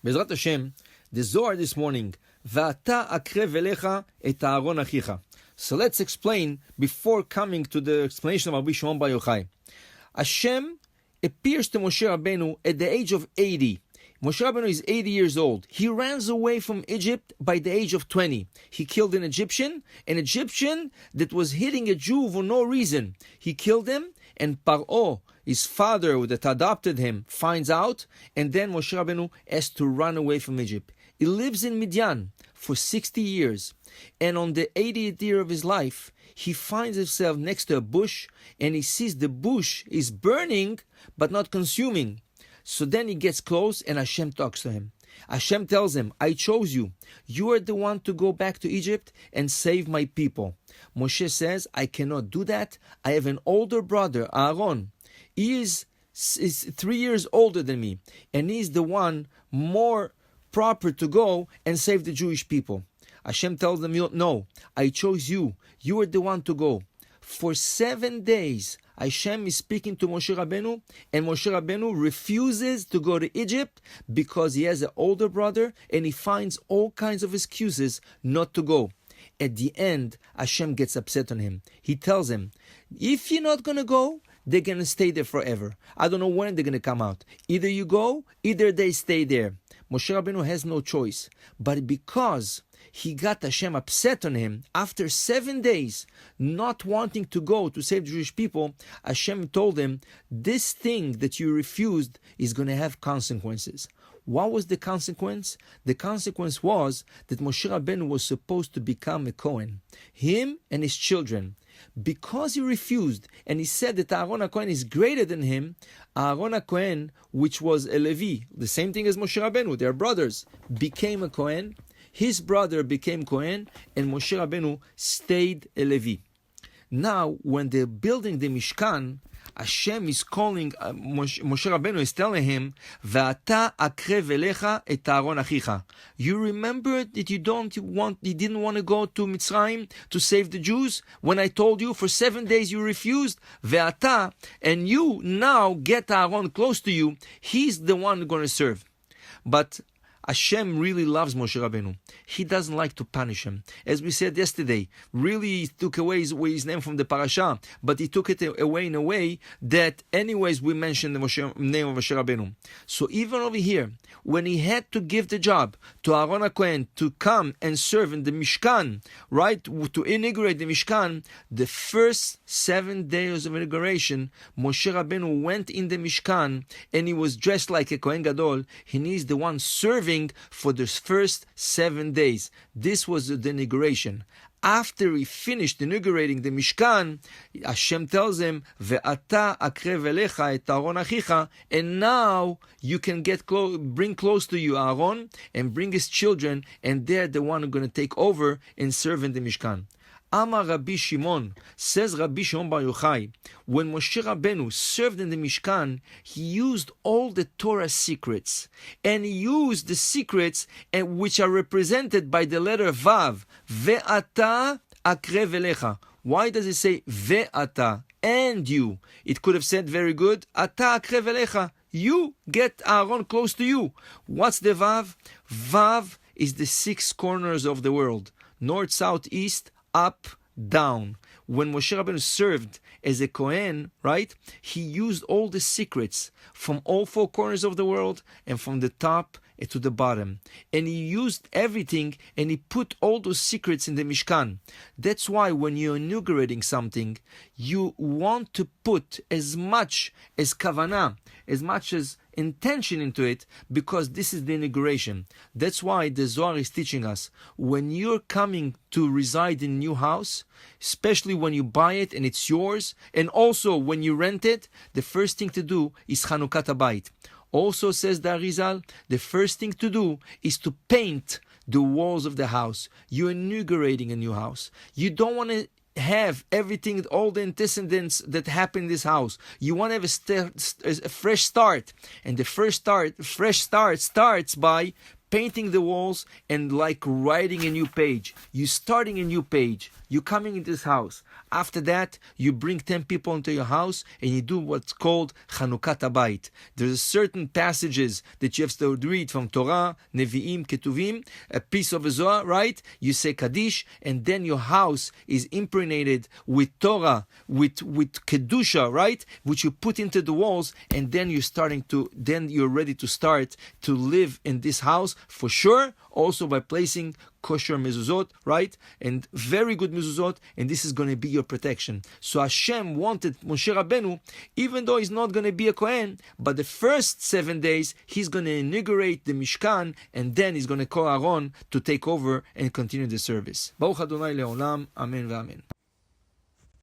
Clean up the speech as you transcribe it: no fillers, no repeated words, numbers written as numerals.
Bezrat Hashem, the Zohar this morning, Va'ata akrev elecha et Aaron achicha. So let's explain, before coming to the explanation of Rabbi Shimon Bar Yochai. Hashem appears to Moshe Rabbeinu at the age of 80. Moshe Rabbeinu is 80 years old. He runs away from Egypt by the age of 20. He killed an Egyptian that was hitting a Jew for no reason. He killed him, and Paro, his father that adopted him, finds out, and then Moshe Rabbeinu has to run away from Egypt. He lives in Midian for 60 years, and on the 80th year of his life, he finds himself next to a bush, and he sees the bush is burning, but not consuming. So then he gets close, and Hashem talks to him. Hashem tells him, I chose you. You are the one to go back to Egypt and save my people. Moshe says, I cannot do that. I have an older brother, Aaron. He is 3 years older than me, and he's the one more proper to go and save the Jewish people. Hashem tells them, no, I chose you. You are the one to go. For 7 days, Hashem is speaking to Moshe Rabbeinu, and Moshe Rabbeinu refuses to go to Egypt because he has an older brother, and he finds all kinds of excuses not to go. At the end, Hashem gets upset on him. He tells him, if you're not going to go, they're going to stay there forever. I don't know when they're going to come out. Either you go, either they stay there. Moshe Rabbeinu has no choice. But because he got Hashem upset on him, after 7 days not wanting to go to save the Jewish people, Hashem told him, this thing that you refused is going to have consequences. What was the consequence? The consequence was that Moshe Rabbeinu was supposed to become a Kohen, him and his children. Because he refused, and he said that Aaron HaKohen is greater than him, Aaron HaKohen, which was a Levi, the same thing as Moshe Rabbeinu, their brothers, became a Kohen. His brother became Kohen, and Moshe Rabbeinu stayed a Levi. Now, when they're building the Mishkan, Hashem is calling, Moshe Rabbeinu is telling him, Va'ata akrev elecha et Aaron achicha. You remember that you didn't want to go to Mitzrayim to save the Jews? When I told you for 7 days you refused? Ve'ata, and you now get Aaron close to you. He's the one going to serve. But Hashem really loves Moshe Rabbeinu. He doesn't like to punish him. As we said yesterday, really he took away his name from the Parashat, but he took it away in a way that anyways we mentioned the name of Moshe Rabbeinu. So even over here, when he had to give the job to Aaron HaKohen to come and serve in the Mishkan, right, to inaugurate the Mishkan, the first 7 days of inauguration, Moshe Rabbeinu went in the Mishkan and he was dressed like a Kohen Gadol. He is the one serving for the first 7 days. This was the inauguration. After he finished inaugurating the Mishkan, Hashem tells him, Ve'ata akrev elecha et Aaron achicha, and now you can bring close to you Aaron and bring his children, and they're the one who are going to take over and serve in the Mishkan. Amar Rabbi Shimon, says Rabbi Shimon Bar Yochai, when Moshe Rabbeinu served in the Mishkan, he used all the Torah secrets, and he used the secrets which are represented by the letter Vav, Ve'ata akrev elecha. Why does it say Ve'ata, and you? It could have said very good, Ata akrev elecha, you get Aaron close to you. What's the Vav? Vav is the 6 corners of the world, north, south, east, up, down. When Moshe Rabbeinu served as a Kohen, right, he used all the secrets from all 4 corners of the world and from the top to the bottom. And he used everything and he put all those secrets in the Mishkan. That's why when you're inaugurating something, you want to put as much as kavanah, as much as intention into it, because this is the inauguration. That's why the Zohar is teaching us, when you're coming to reside in a new house, especially when you buy it and it's yours, and also when you rent it, the first thing to do is Chanukat HaBayit. Also says the Arizal, the first thing to do is to paint the walls of the house. You're inaugurating a new house. You don't want to have everything, all the antecedents that happen in this house. You want to have a fresh start. And the fresh start starts by painting the walls and like writing a new page. You're starting a new page. You're coming into this house. After that, you bring 10 people into your house and you do what's called Chanukat Habayit. There's certain passages that you have to read from Torah, Nevi'im, Ketuvim, a piece of a Zohar, right? You say Kaddish, and then your house is impregnated with Torah, with Kedusha, right? Which you put into the walls, and then you're ready to start to live in this house for sure, also by placing kosher mezuzot, right? And very good mezuzot, and this is going to be your protection. So Hashem wanted Moshe Rabbeinu, even though he's not going to be a Kohen, but the first 7 days, he's going to inaugurate the Mishkan, and then he's going to call Aaron to take over and continue the service. Baruch Adonai Leolam, Amen v'Amen.